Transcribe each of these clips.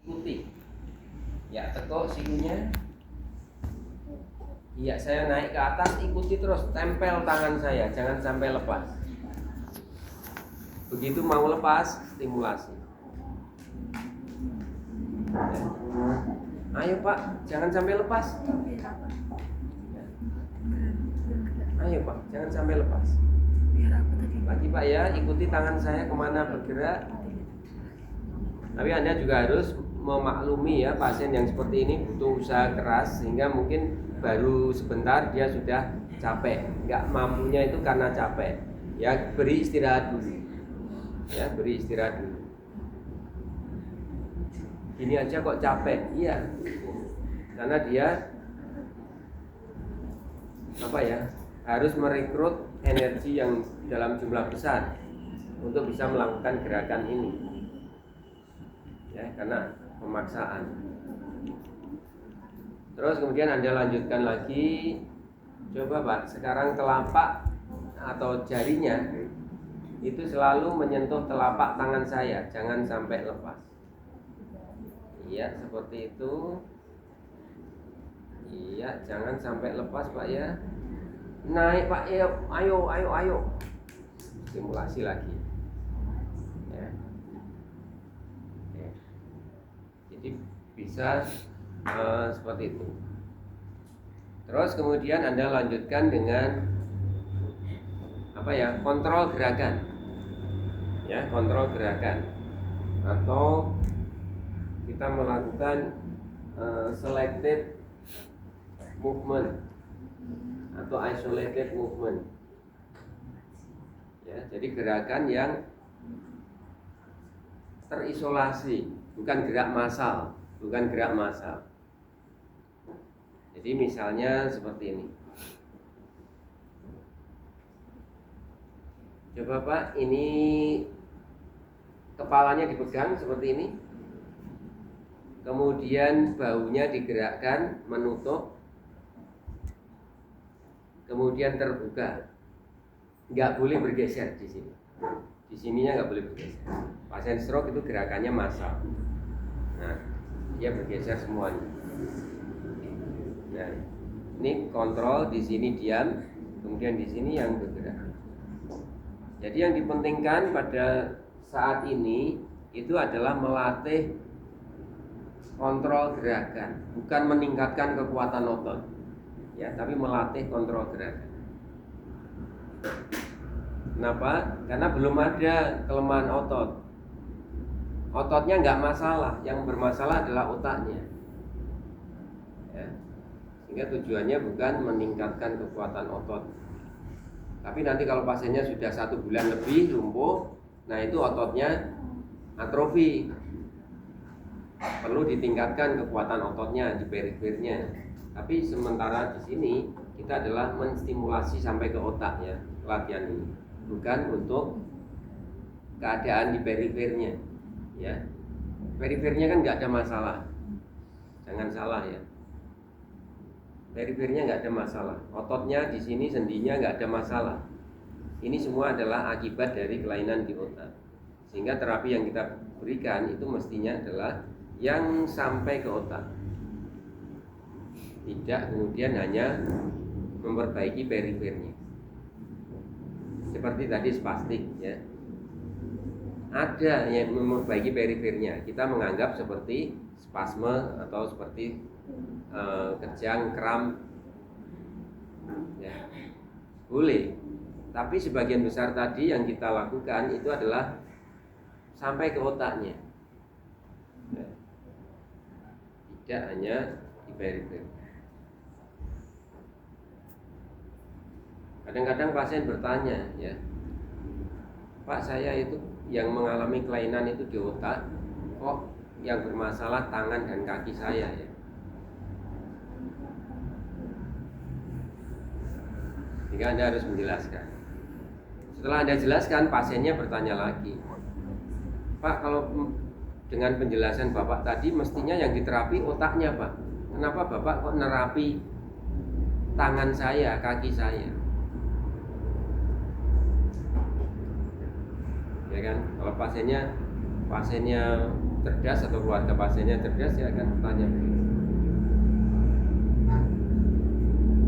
ikuti. Ya, tekuk sikunya. Iya, saya naik ke atas, ikuti terus, tempel tangan saya, jangan sampai lepas. Begitu mau lepas, stimulasi. Ya. Ayo Pak, jangan sampai lepas. Ya. Ayo Pak, jangan sampai lepas. Lagi Pak ya, ikuti tangan saya kemana bergerak. Tapi Anda juga harus memaklumi ya, pasien yang seperti ini butuh usaha keras, sehingga mungkin baru sebentar dia sudah capek. Nggak mampunya itu karena capek. Ya, beri istirahat dulu. Ya, beri istirahat dulu. Ini aja kok capek. Iya. Karena dia harus merekrut energi yang dalam jumlah besar untuk bisa melakukan gerakan ini. Ya, karena pemaksaan. Terus kemudian Anda lanjutkan lagi. Coba Pak, sekarang telapak atau jarinya itu selalu menyentuh telapak tangan saya, jangan sampai lepas. Iya, seperti itu. Iya, jangan sampai lepas Pak ya. Naik Pak ya, ayo. Stimulasi lagi. Ya. Oke. Jadi bisa seperti itu. Terus kemudian Anda lanjutkan dengan kontrol gerakan. Ya, kontrol gerakan. Atau kita melakukan selected movement atau isolated movement. Ya, jadi gerakan yang terisolasi, bukan gerak massal. Jadi misalnya seperti ini. Coba Pak, ini kepalanya dipegang seperti ini. Kemudian bahunya digerakkan menutup. Kemudian terbuka. Nggak boleh bergeser di sini. Di sininya nggak boleh bergeser. Pasien stroke itu gerakannya massal. Nah, dia bergeser semuanya. Nah, ini kontrol, di sini diam, kemudian di sini yang bergerak. Jadi yang dipentingkan pada saat ini itu adalah melatih kontrol gerakan, bukan meningkatkan kekuatan otot. Ya, tapi melatih kontrol gerakan. Kenapa? Karena belum ada kelemahan otot. Ototnya nggak masalah, yang bermasalah adalah otaknya. Ya. Sehingga tujuannya bukan meningkatkan kekuatan otot. Tapi nanti kalau pasiennya sudah 1 bulan lebih lumpuh, nah itu ototnya atrofi. Perlu ditingkatkan kekuatan ototnya di perifernya. Tapi sementara di sini kita adalah menstimulasi sampai ke otak ya, latihan ini. Bukan untuk keadaan di perifernya. Ya. Perifernya kan nggak ada masalah. Jangan salah ya. Perifernya nggak ada masalah. Ototnya di sini, sendinya nggak ada masalah. Ini semua adalah akibat dari kelainan di otak. Sehingga terapi yang kita berikan itu mestinya adalah yang sampai ke otak. Tidak kemudian hanya memperbaiki perifernya. Seperti tadi spastik ya. Ada yang memperbaiki perifernya. Kita menganggap seperti spasme atau seperti kejang, kram ya. Boleh. Tapi sebagian besar tadi yang kita lakukan itu adalah sampai ke otaknya ya. Tidak hanya di perifer. Kadang-kadang pasien bertanya ya, Pak, saya itu yang mengalami kelainan itu di otak, kok yang bermasalah tangan dan kaki saya ya. Sehingga Anda harus menjelaskan. Setelah Anda jelaskan, pasiennya bertanya lagi, Pak, kalau dengan penjelasan Bapak tadi mestinya yang diterapi otaknya Pak. Kenapa Bapak kok nerapi tangan saya, kaki saya? Ya kan, kalau pasiennya pasiennya cerdas atau keluarga pasiennya cerdas, ya akan bertanya begitu.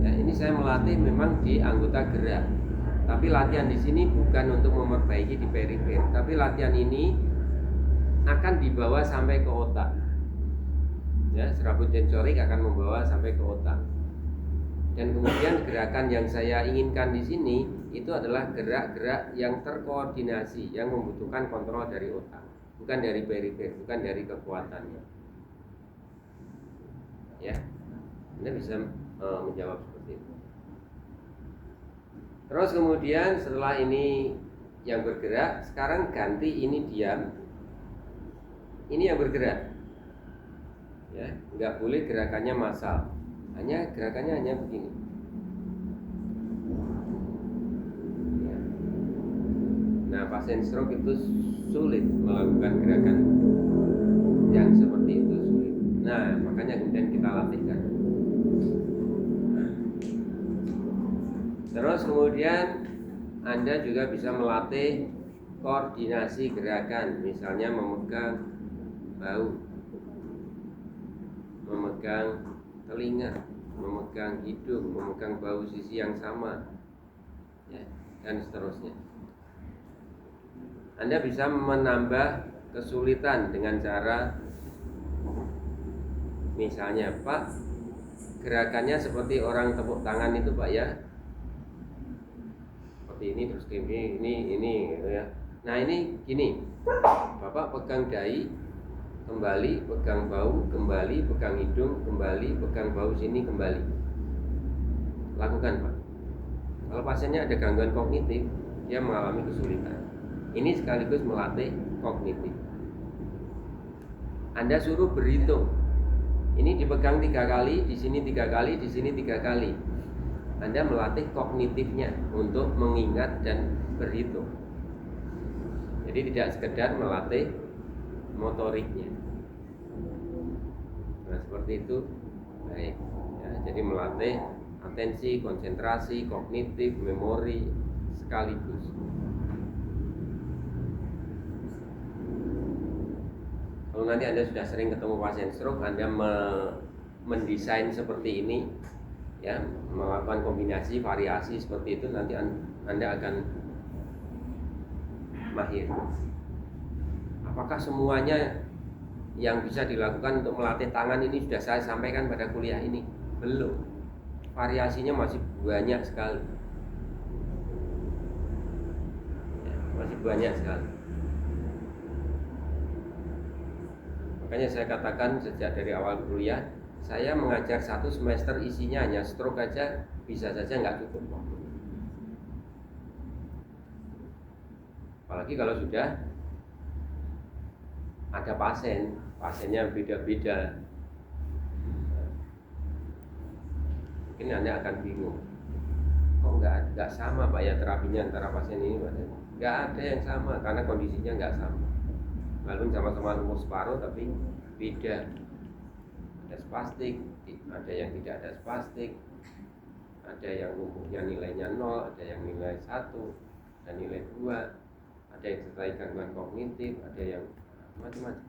Ya, ini saya melatih memang di anggota gerak, tapi latihan di sini bukan untuk memperbaiki di perifer, tapi latihan ini akan dibawa sampai ke otak. Ya, serabut sensorik akan membawa sampai ke otak. Dan kemudian gerakan yang saya inginkan di sini itu adalah gerak-gerak yang terkoordinasi, yang membutuhkan kontrol dari otak, bukan dari perifer, bukan dari kekuatannya. Ya, Anda bisa menjawab seperti itu. Terus kemudian setelah ini yang bergerak, sekarang ganti ini diam, ini yang bergerak. Ya, nggak boleh gerakannya massal, gerakannya hanya begini. Ya. Nah, pasien stroke itu sulit melakukan gerakan yang seperti itu, sulit. Nah, makanya kemudian kita latihkan. Terus kemudian Anda juga bisa melatih koordinasi gerakan, misalnya memegang bau, memegang telinga, memegang hidung, memegang bau sisi yang sama, ya, dan seterusnya. Anda bisa menambah kesulitan dengan cara, misalnya, Pak, gerakannya seperti orang tepuk tangan itu, Pak, ya, seperti ini, terus ini, ya. Nah, ini gini, Bapak pegang dahi, kembali, pegang bau, kembali, pegang hidung, kembali, pegang bau sini, kembali. Lakukan, Pak. Kalau pasiennya ada gangguan kognitif, dia mengalami kesulitan. Ini sekaligus melatih kognitif. Anda suruh berhitung. Ini dipegang 3 kali, di sini 3 kali, di sini 3 kali. Anda melatih kognitifnya untuk mengingat dan berhitung. Jadi tidak sekedar melatih motoriknya. Nah, seperti itu baik, ya, jadi melatih atensi, konsentrasi, kognitif, memori sekaligus. Kalau nanti Anda sudah sering ketemu pasien stroke, Anda mendesain seperti ini, ya, melakukan kombinasi, variasi seperti itu, nanti Anda akan mahir. Apakah semuanya yang bisa dilakukan untuk melatih tangan ini sudah saya sampaikan pada kuliah ini? Belum. Variasinya masih banyak sekali. Ya, masih banyak sekali. Makanya saya katakan sejak dari awal kuliah, saya mengajar 1 semester isinya hanya stroke aja, bisa saja nggak cukup. Apalagi kalau sudah ada pasiennya beda-beda, mungkin Anda akan bingung, kok nggak sama Pak ya terapinya antara pasien ini, nggak ada yang sama karena kondisinya nggak sama. Lalu sama-sama lumpuh separuh tapi beda, ada spastik, ada yang tidak ada spastik, ada yang lumpuhnya nilainya 0, ada yang nilai 1, ada nilai 2, ada yang disertai gangguan kognitif, ada yang macam-macam.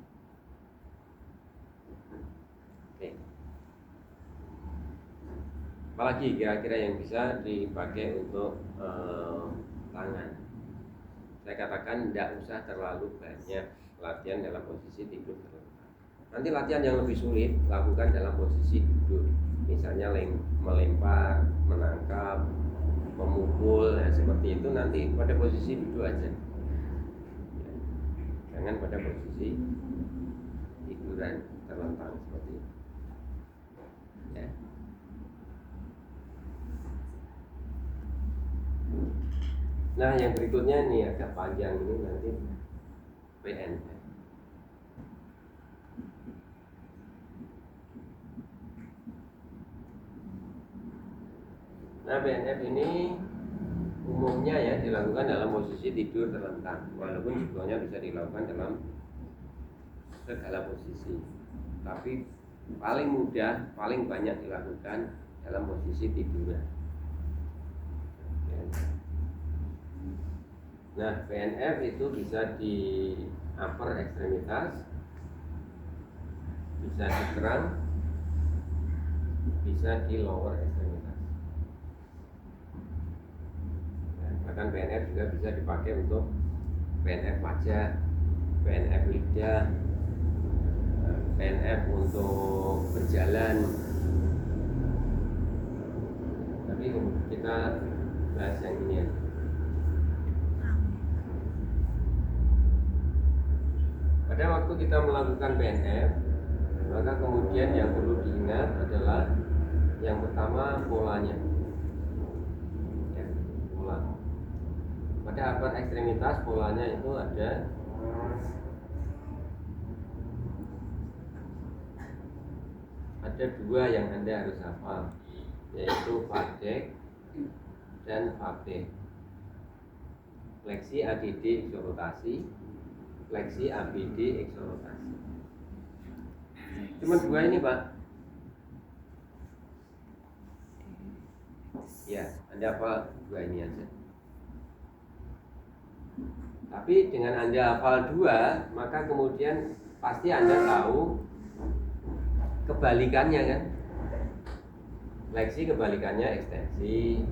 Oke. Apalagi kira-kira yang bisa dipakai untuk tangan? Saya katakan tidak usah terlalu banyak latihan dalam posisi tidur terlentang. Nanti latihan yang lebih sulit lakukan dalam posisi duduk, misalnya melempar, menangkap, memukul, ya, seperti itu nanti pada posisi duduk aja. Jangan pada posisi tiduran terlentang seperti itu. Ya. Nah, yang berikutnya ini agak panjang, ini nanti PNF. Nah, PNF ini umumnya ya dilakukan dalam posisi tidur terlentang, walaupun sebetulnya bisa dilakukan dalam segala posisi, tapi paling mudah, paling banyak dilakukan dalam posisi tiduran. Nah, PNF itu bisa upper ekstremitas, bisa di kerang, bisa di lower ekstremitas. Bahkan PNF juga bisa dipakai untuk PNF wajah, PNF lidah, PNF untuk berjalan. Tapi kita bahas yang ini ya. Pada waktu kita melakukan PNF, maka kemudian yang perlu diingat adalah yang pertama polanya. Ya, pola. Pada upper ekstremitas polanya itu ada dua yang Anda harus hafal, yaitu Fadek dan Fabek. Fleksi ADD eksorotasi, fleksi ABD eksorotasi. Cuma dua ini, Pak. Ya, Anda hafal dua ini aja. Tapi dengan Anda hafal dua, maka kemudian pasti Anda tahu kebalikannya kan. Fleksi kebalikannya ekstensi,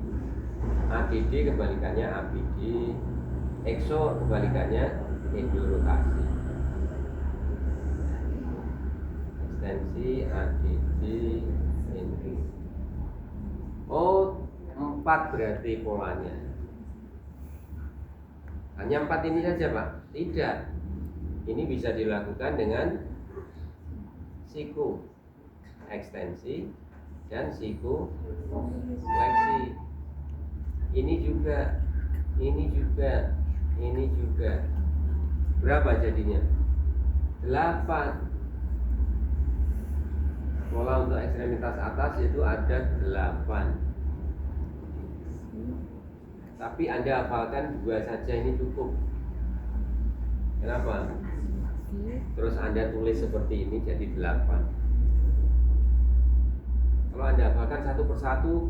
ADD kebalikannya ABD, ekso kebalikannya endorotasi. Ekstensi, ADD, endo. Oh, 4 berarti polanya. Hanya 4 ini saja, Pak? Tidak. Ini bisa dilakukan dengan siku ekstensi dan siku fleksi. Ini juga, ini juga, ini juga. Berapa jadinya? 8. Pola untuk ekstremitas atas itu ada 8. Tapi Anda hafalkan 2 saja, ini cukup. Kenapa? Terus Anda tulis seperti ini jadi 8. Kalau Anda hafalkan satu persatu,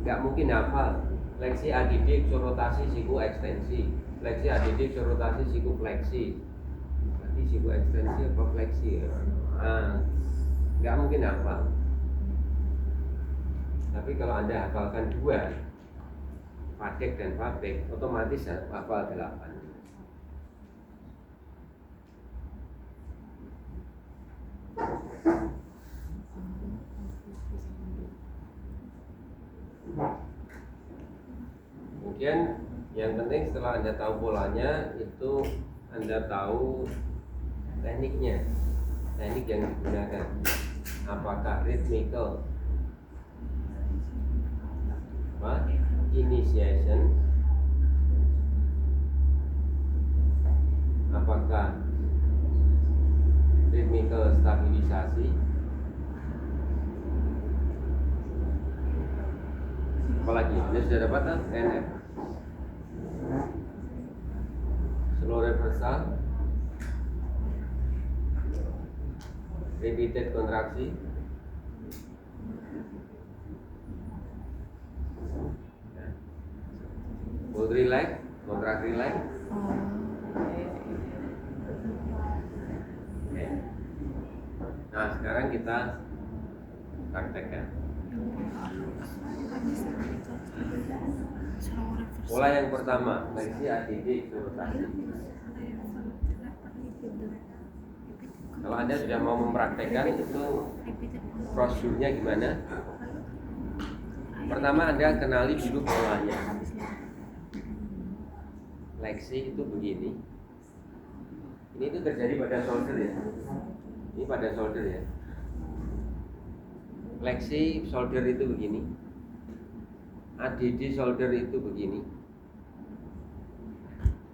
nggak mungkin hafal. Fleksi ADD eksorotasi siku ekstensi, fleksi ADD eksorotasi siku fleksi. Tapi siku ekstensi apa fleksi? Nggak mungkin hafal. Tapi kalau Anda hafalkan 2, Fadek dan Fabek, otomatis hafal 8. Kemudian yang penting setelah Anda tahu polanya, itu Anda tahu tekniknya, teknik yang digunakan. Apakah rhythmical, initiation, apakah rhythmical stabilisasi, apalagi Anda sudah dapat NF, slow reversal, repeated kontraksi, hold relax, kontrak relax. Nah, sekarang kita praktekkan. Pola yang pertama, fleksi ADD eksorotasi. Kalau Anda sudah mau mempraktekkan, itu prosedurnya gimana? Pertama Anda kenali dulu polanya. Fleksi itu begini. Ini itu terjadi pada shoulder ya. Ini pada shoulder ya. Fleksi shoulder itu begini. ADD shoulder itu begini.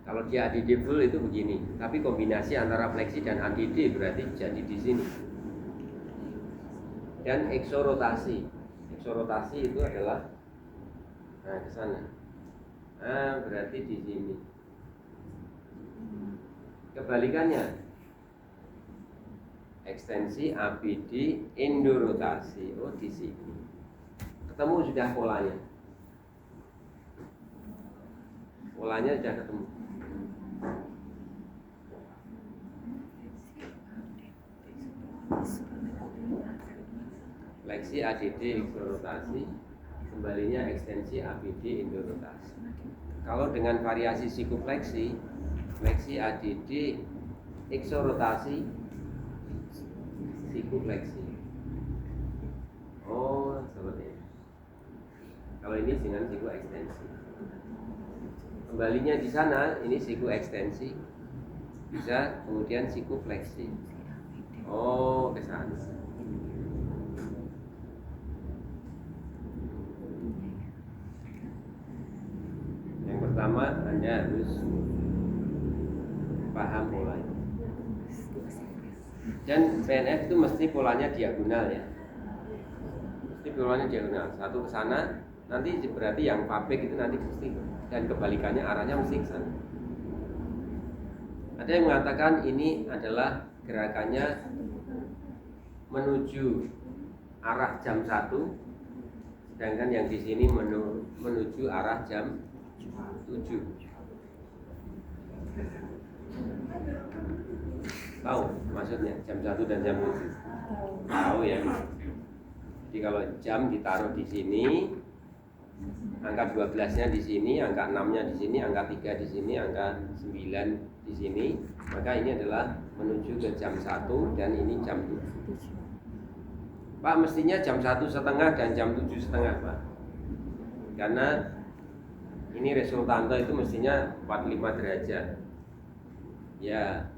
Kalau dia ADD full itu begini. Tapi kombinasi antara fleksi dan ADD berarti jadi di sini. Dan eksorotasi. Eksorotasi itu adalah ke sana. Berarti di sini. Kebalikannya, ekstensi ABD endorotasi, di sini. Ketemu sudah polanya. Polanya sudah ketemu. Fleksi ADD eksorotasi, kembalinya ekstensi ABD indorotasi. Kalau dengan variasi sikufleksi, fleksi ADD eksorotasi, sikufleksi. Oh, seperti ini. Kalau ini dengan siku ekstensi. Kembalinya di sana, ini siku ekstensi, bisa kemudian siku fleksi. Oh, ke sana. Yang pertama, Anda harus paham polanya. Dan PNF itu mesti polanya diagonal ya. Mesti polanya diagonal. Satu ke sana, nanti berarti yang pabrik itu nanti mesti, dan kebalikannya arahnya mesti ke sana. Ada yang mengatakan ini adalah gerakannya menuju arah jam 1, sedangkan yang di sini menuju arah jam 7. Tahu maksudnya jam 1 dan jam 7? Tahu ya. Jadi kalau jam ditaruh di sini, angka 12-nya di sini, angka 6-nya di sini, angka 3 di sini, angka 9 di sini, maka ini adalah menuju ke jam 1 dan ini jam 7. Pak, mestinya jam 1:30 dan jam 7:30, Pak. Karena ini resultante itu mestinya 45 derajat. Ya,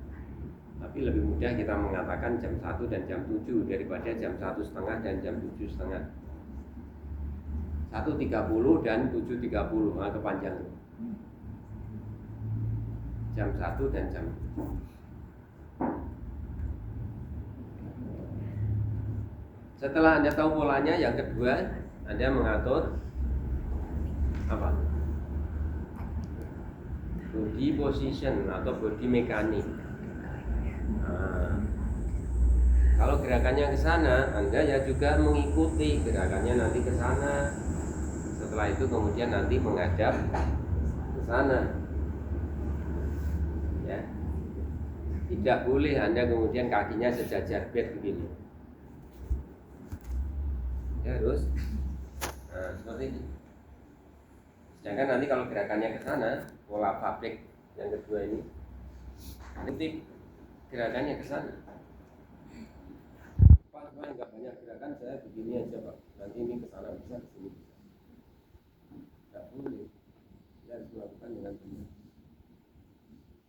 tapi lebih mudah kita mengatakan jam 1 dan jam 7 daripada jam 1:30 dan jam 7:30. 1:30 dan 7:30, kepanjangan. Jam 1 dan jam 7. Setelah Anda tahu polanya, yang kedua Anda mengatur apa? Body position atau body mekanik. Kalau gerakannya ke sana, Anda ya juga mengikuti gerakannya nanti ke sana. Setelah itu kemudian nanti menghadap ke sana. Ya. Tidak boleh Anda kemudian kakinya sejajar bed begini. Ya, terus seperti ini. Sedangkan nanti kalau gerakannya ke sana, pola pabrik yang kedua ini, nanti gerakannya ke sana. Pak, saya nggak banyak gerakan, saya begini aja Pak. Nanti ini ke sana bisa, ke sini bisa. Nggak boleh. Kita harus melakukan dengan benar.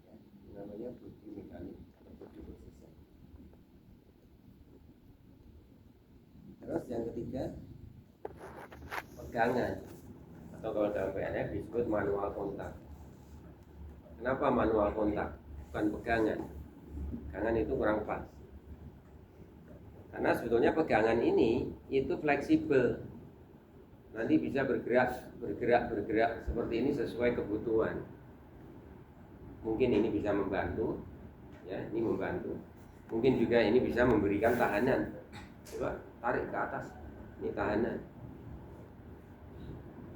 Ya, ini namanya body mekanik atau body position. Terus yang ketiga, pegangan, atau kalau dalam PNF disebut manual kontak. Kenapa manual kontak? Bukan pegangan. Pegangan itu kurang pas. Karena sebetulnya pegangan ini itu fleksibel. Nanti bisa bergerak seperti ini sesuai kebutuhan. Mungkin ini bisa membantu, ya, ini membantu. Mungkin juga ini bisa memberikan tahanan. Coba tarik ke atas, ini tahanan.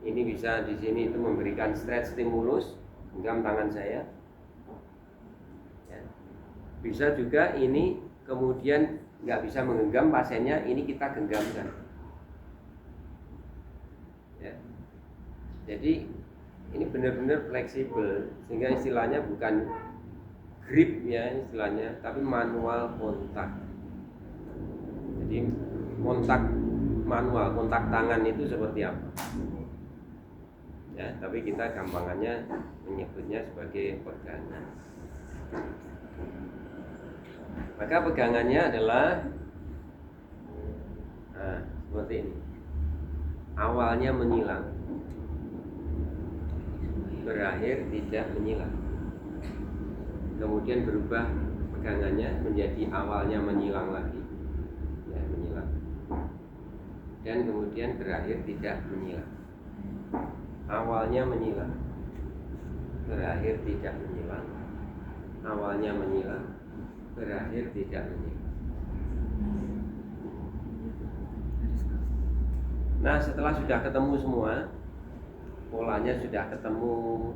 Ini bisa di sini itu memberikan stretch stimulus, genggam tangan saya. Ya. Bisa juga ini kemudian nggak bisa menggenggam pasiennya, ini kita genggamkan. Ya. Jadi ini benar-benar fleksibel, sehingga istilahnya bukan grip ya istilahnya, tapi manual kontak. Jadi kontak manual, kontak tangan itu seperti apa? Ya, tapi kita gampangannya menyebutnya sebagai pegangan. Maka pegangannya adalah seperti ini. Awalnya menyilang, berakhir tidak menyilang. Kemudian berubah pegangannya menjadi awalnya menyilang lagi, ya, menyilang. Dan kemudian berakhir tidak menyilang. Awalnya menyilang, berakhir tidak menyilang. Awalnya menyilang, berakhir tidak menyilang. Nah, setelah sudah ketemu semua, polanya sudah ketemu,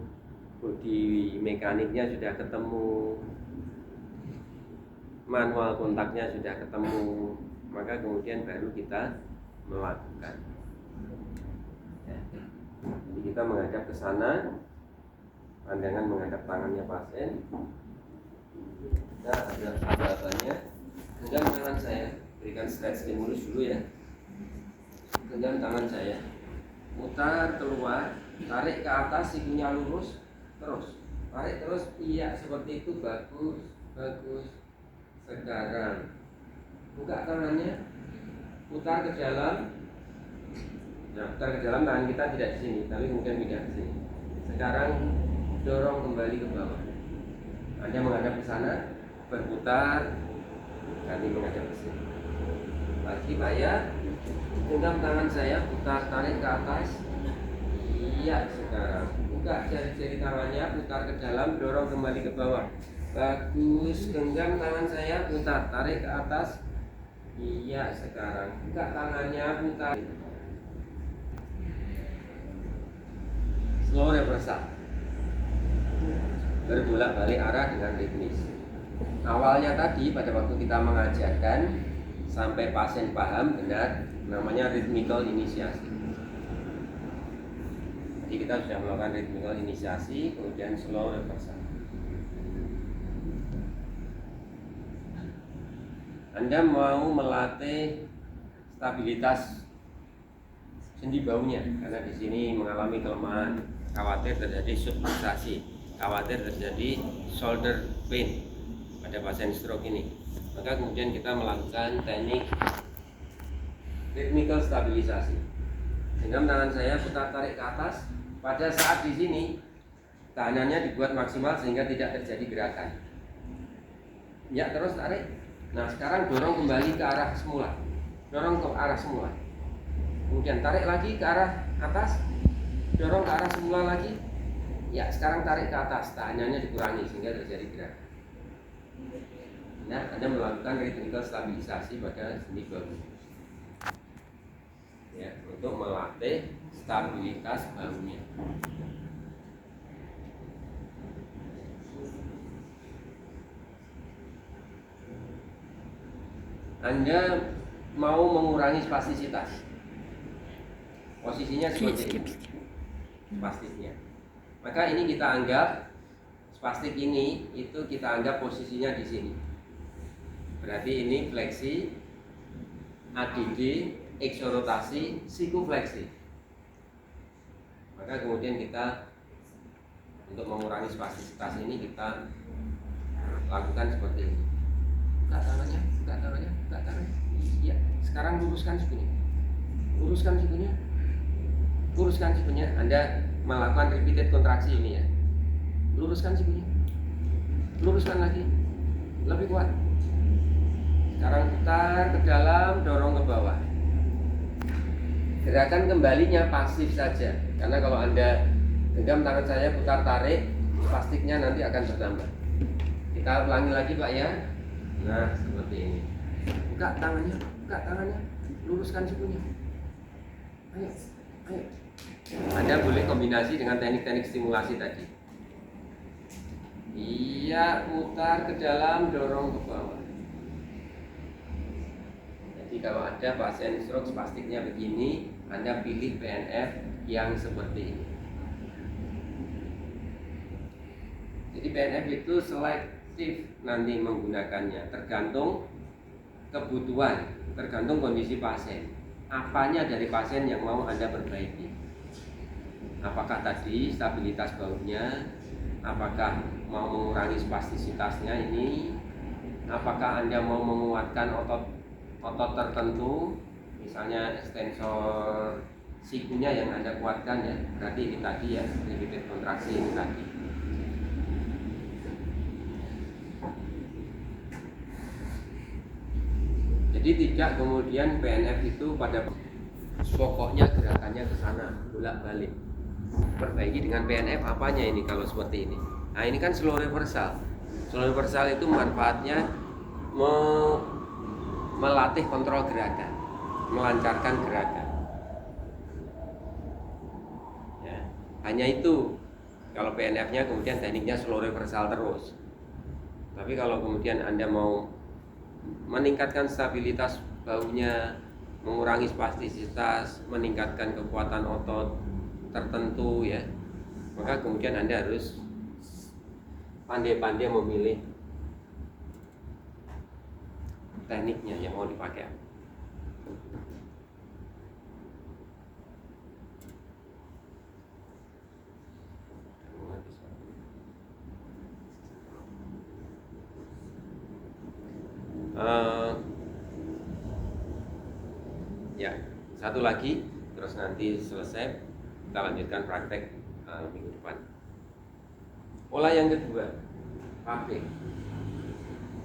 body mekaniknya sudah ketemu, manual kontaknya sudah ketemu, maka kemudian baru kita melakukan. Ya. Jadi kita menghadap ke sana, pandangan menghadap tangannya pasien. Kita ada apa-apanya. Genggam tangan saya, berikan stretch stimulus dulu ya. Genggam tangan saya, putar keluar, tarik ke atas, sikunya lurus, terus tarik terus, iya seperti itu, bagus, bagus. Sekarang buka tangannya, putar ke dalam. Nah, putar ke dalam, tangan kita tidak di sini, tapi kemudian pindah ke sini. Sekarang dorong kembali ke bawah. Anda menghadap ke sana, berputar, ganti menghadap ke sini. Lagi Pak ya, genggam tangan saya, putar tarik ke atas. Iya, sekarang buka jari-jari tangannya, putar ke dalam, dorong kembali ke bawah. Bagus, genggam tangan saya, putar tarik ke atas. Iya, sekarang buka tangannya, putar. Slow reversal, berbolak-balik arah dengan ritmis. Awalnya tadi pada waktu kita mengajarkan sampai pasien paham benar, namanya rhythmical initiasi. Jadi kita sudah melakukan rhythmical inisiasi, kemudian slow reversal. Anda mau melatih stabilitas sendi baunya, karena di sini mengalami kelemahan, khawatir terjadi subluxasi, khawatir terjadi shoulder pain pada pasien stroke ini. Maka kemudian kita melakukan teknik rhythmical stabilisasi. Genggam tangan saya, putar tarik ke atas. Pada saat di sini tahanannya dibuat maksimal sehingga tidak terjadi gerakan. Ya, terus tarik. Nah, sekarang dorong kembali ke arah semula. Dorong ke arah semula. Kemudian tarik lagi ke arah atas. Dorong ke arah semula lagi. Ya, sekarang tarik ke atas. Tahanannya dikurangi sehingga terjadi gerakan. Nah, Anda melakukan rhythmical stabilisasi pada sendi bahu. Ya, untuk melatih stabilitas bahunya. Anda mau mengurangi spastisitas, posisinya seperti ini, spastiknya. Maka ini kita anggap spastik ini itu kita anggap posisinya di sini. Berarti ini fleksi, ADD, eksorotasi, sikufleksi. Maka kemudian kita untuk mengurangi spastisitas ini kita lakukan seperti ini. Buka tangannya, buka tangannya, buka tangannya. Iya, sekarang luruskan sikunya. Luruskan sikunya. Luruskan sikunya. Anda melakukan repeated kontraksi ini ya. Luruskan sikunya. Luruskan lagi. Lebih kuat. Sekarang putar ke dalam, dorong ke bawah. Gerakan kembalinya pasif saja. Karena kalau Anda genggam tangan saya, putar tarik, spastiknya nanti akan bertambah. Kita ulangi lagi Pak ya. Nah, seperti ini. Buka tangannya, luruskan sikunya. Ayo, ayo. Anda boleh kombinasi dengan teknik-teknik stimulasi tadi. Iya, putar ke dalam, dorong ke bawah. Jadi kalau ada pasien stroke spastiknya begini, Anda pilih PNF yang seperti ini. Jadi PNF itu selektif nanti menggunakannya, tergantung kebutuhan, tergantung kondisi pasien. Apanya dari pasien yang mau Anda perbaiki? Apakah tadi stabilitas baunya? Apakah mau mengurangi spastisitasnya ini? Apakah Anda mau menguatkan otot tertentu? Misalnya extensor sikunya yang Anda kuatkan ya. Berarti ini tadi ya, repeated kontraksi ini tadi. Jadi tidak kemudian PNF itu pada pokoknya gerakannya ke sana bolak-balik. Perbaiki dengan PNF apanya ini kalau seperti ini. Nah, ini kan slow reversal. Slow reversal itu manfaatnya melatih kontrol gerakan, melancarkan gerakan. Ya, hanya itu. Kalau PNF-nya kemudian tekniknya slow reversal terus. Tapi kalau kemudian Anda mau meningkatkan stabilitas baunya, mengurangi spastisitas, meningkatkan kekuatan otot tertentu ya, maka kemudian Anda harus pandai-pandai memilih tekniknya yang mau dipakai. Ya, satu lagi, terus nanti selesai kita lanjutkan praktek minggu depan. Pola yang kedua, pabrik.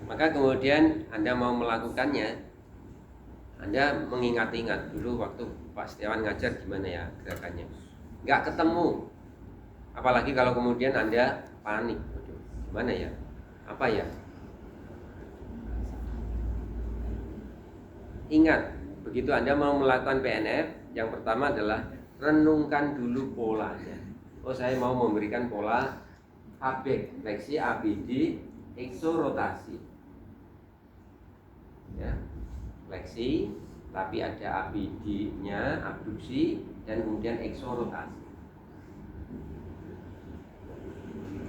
Maka kemudian Anda mau melakukannya, Anda mengingat-ingat dulu waktu Pak Setiawan ngajar gimana ya gerakannya. Nggak ketemu. Apalagi kalau kemudian Anda panik. Gimana ya? Apa ya? Ingat, begitu Anda mau melakukan PNF, yang pertama adalah renungkan dulu polanya. Oh, saya mau memberikan pola ABEG, fleksi, ABD, eksorotasi. Ya, fleksi, tapi ada ABD-nya, abduksi, dan kemudian eksorotasi.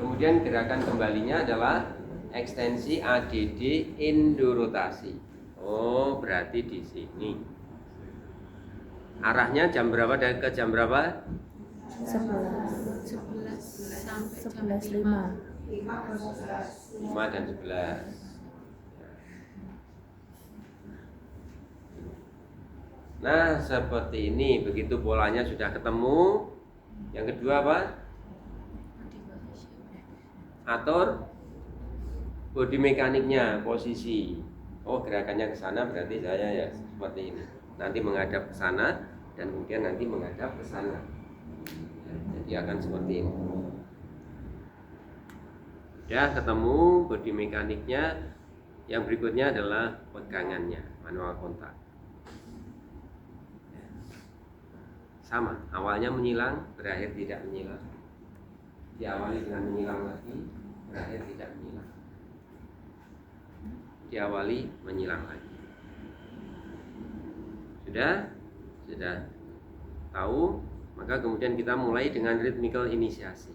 Kemudian gerakan kembalinya adalah ekstensi ADD endorotasi. Oh, berarti di sini. Arahnya jam berapa dari ke jam berapa? 11 sampai jam 5. 5 dan 11. Nah, seperti ini. Begitu polanya sudah ketemu. Yang kedua apa? Atur body mekaniknya, posisi. Oh, gerakannya ke sana, berarti saya ya seperti ini. Nanti menghadap ke sana dan kemudian nanti menghadap ke sana. Jadi akan seperti ini. Ya, ketemu body mekaniknya. Yang berikutnya adalah pegangannya, manual kontak. Sama, awalnya menyilang, berakhir tidak menyilang. Diawali dengan menyilang lagi, berakhir tidak menyilang. Diawali menyilang lagi. Sudah tahu, maka kemudian kita mulai dengan rhythmical inisiasi.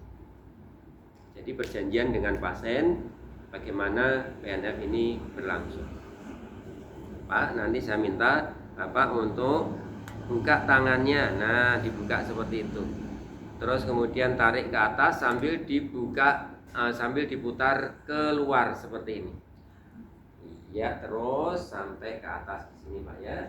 Jadi perjanjian dengan pasien bagaimana PNF ini berlangsung. Pak, nanti saya minta Bapak untuk buka tangannya. Nah, dibuka seperti itu. Terus kemudian tarik ke atas sambil dibuka, sambil diputar keluar seperti ini. Ya, terus sampai ke atas di sini, Pak ya.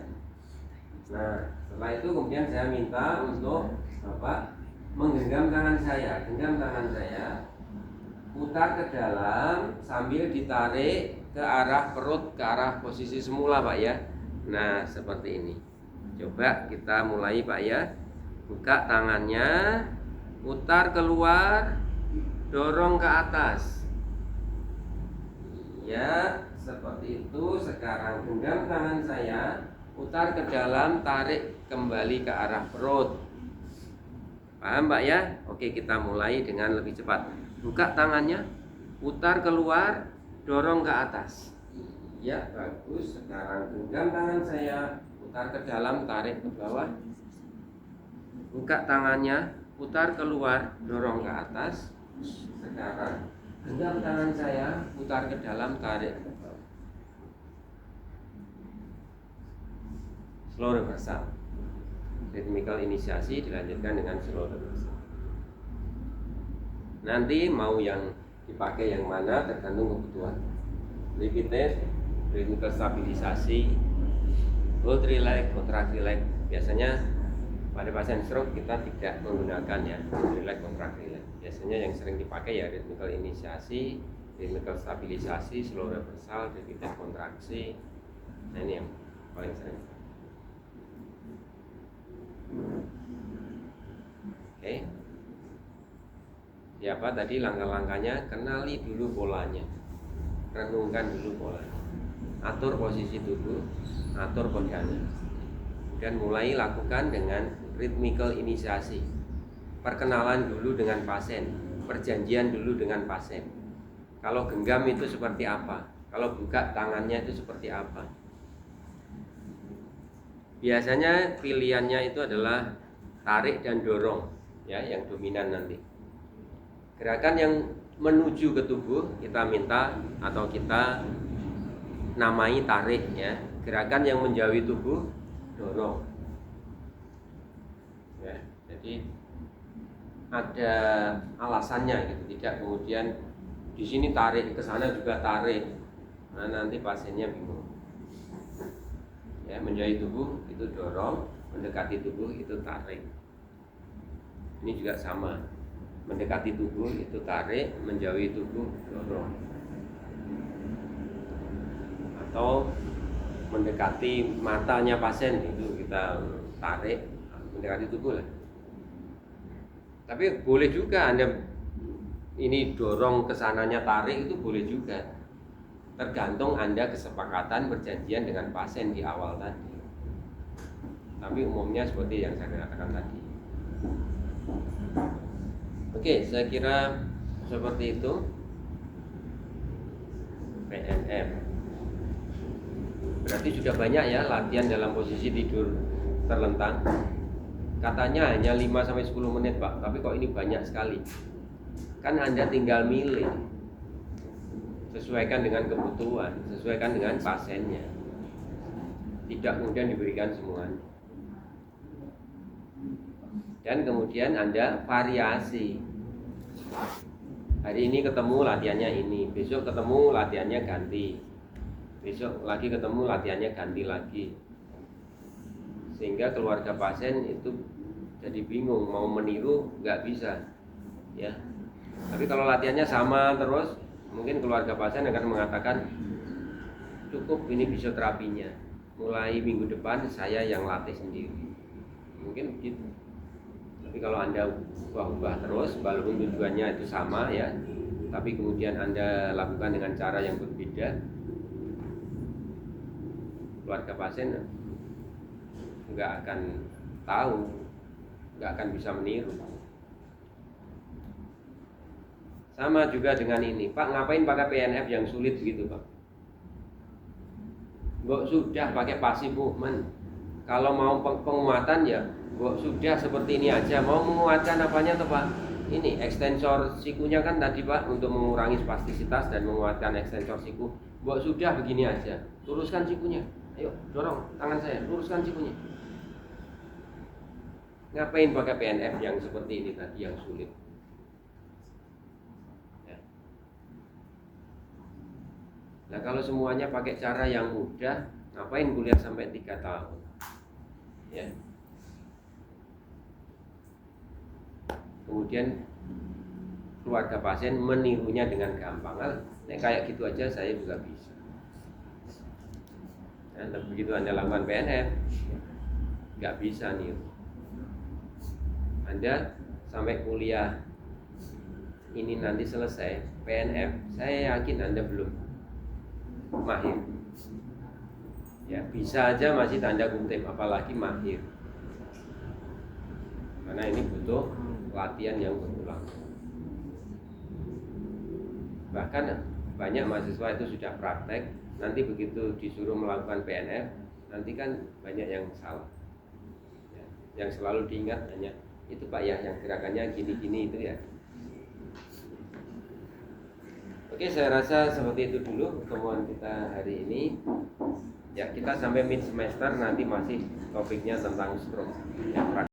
Nah, setelah itu kemudian saya minta untuk Bapak menggenggam tangan saya. Genggam tangan saya, putar ke dalam sambil ditarik ke arah perut, ke arah posisi semula, Pak ya. Nah, seperti ini. Coba kita mulai, Pak ya. Buka tangannya, putar keluar, dorong ke atas. Ya, seperti itu. Sekarang genggam tangan saya, putar ke dalam, tarik kembali ke arah perut. Paham, Pak ya? Oke, kita mulai dengan lebih cepat. Buka tangannya, putar keluar, dorong ke atas. Ya, bagus. Sekarang genggam tangan saya, putar ke dalam, tarik ke bawah. Buka tangannya, putar keluar, dorong ke atas. Sekarang genggam tangan saya, putar ke dalam, tarik ke bawah. Slow reversal. Rhythmical inisiasi dilanjutkan dengan slow reversal. Nanti mau yang dipakai yang mana tergantung kebutuhan. Repeated, rhythmical stabilisasi, hold relax, contract relax. Biasanya pada pasien stroke kita tidak menggunakan ya relax, contract relax. Biasanya yang sering dipakai ya rhythmical inisiasi, rhythmical stabilisasi, slow reversal, repeated kontraksi. Nah, ini yang paling sering. Oke. Ya, apa tadi langkah-langkahnya? Kenali dulu polanya, renungkan dulu polanya, atur posisi tubuh, atur pegangan, dan mulai lakukan dengan rhythmical inisiasi. Perkenalan dulu dengan pasien, perjanjian dulu dengan pasien. Kalau genggam itu seperti apa? Kalau buka tangannya itu seperti apa? Biasanya pilihannya itu adalah tarik dan dorong, ya, yang dominan nanti. Gerakan yang menuju ke tubuh kita minta atau kita namai tarik, ya. Gerakan yang menjauhi tubuh dorong. Ya, jadi ada alasannya gitu, tidak kemudian di sini tarik, ke sana juga tarik. Nah, nanti pasiennya bingung. Ya, menjauhi tubuh itu dorong, mendekati tubuh itu tarik. Ini juga sama. Mendekati tubuh itu tarik, menjauhi tubuh dorong. Atau mendekati matanya pasien itu kita tarik, mendekati tubuh lah. Tapi boleh juga Anda ini dorong ke sananya tarik, itu boleh juga. Tergantung Anda kesepakatan perjanjian dengan pasien di awal tadi. Tapi umumnya seperti yang saya katakan tadi. Oke, saya kira seperti itu. PNF. Berarti sudah banyak ya latihan dalam posisi tidur terlentang. Katanya hanya 5-10 menit Pak, tapi kok ini banyak sekali. Kan Anda tinggal milih. Sesuaikan dengan kebutuhan, sesuaikan dengan pasiennya. Tidak kemudian diberikan semuanya. Dan kemudian Anda variasi. Hari ini ketemu latihannya ini, besok ketemu latihannya ganti, besok lagi ketemu latihannya ganti lagi. Sehingga keluarga pasien itu jadi bingung, mau meniru nggak bisa, ya. Tapi kalau latihannya sama terus, mungkin keluarga pasien akan mengatakan cukup ini fisioterapinya, mulai minggu depan saya yang latih sendiri, mungkin begitu. Tapi kalau Anda ubah-ubah terus, walaupun tujuannya itu sama ya, tapi kemudian Anda lakukan dengan cara yang berbeda, keluarga pasien nggak akan tahu, nggak akan bisa meniru. Sama juga dengan ini, Pak, ngapain pakai PNF yang sulit begitu, Pak? Nggak sudah pakai passive movement. Kalau mau penguatan ya, nggak sudah seperti ini aja. Mau menguatkan apanya tuh, Pak? Ini ekstensor sikunya kan tadi, Pak, untuk mengurangi spastisitas dan menguatkan ekstensor siku. Nggak sudah begini aja. Luruskan sikunya. Ayo, dorong tangan saya, luruskan sikunya. Ngapain pakai PNF yang seperti ini tadi yang sulit? Nah, kalau semuanya pakai cara yang mudah, ngapain kuliah sampai 3 tahun? Ya. Kemudian keluarga pasien menirunya dengan gampang. Nah, kayak gitu aja saya juga bisa. Nah, begitu Anda lakukan PNF, nggak bisa niru. Anda sampai kuliah ini nanti selesai PNF, saya yakin Anda belum mahir. Ya, bisa aja masih tanda kutip, apalagi mahir. Karena ini butuh latihan yang berulang. Bahkan banyak mahasiswa itu sudah praktek, nanti begitu disuruh melakukan PNF, nanti kan banyak yang salah. Ya, yang selalu diingat hanya itu, Pak, ya, yang gerakannya gini-gini itu ya. Oke, saya rasa seperti itu dulu pertemuan kita hari ini. Ya, kita sampai mid semester nanti masih topiknya tentang stroke. Ya,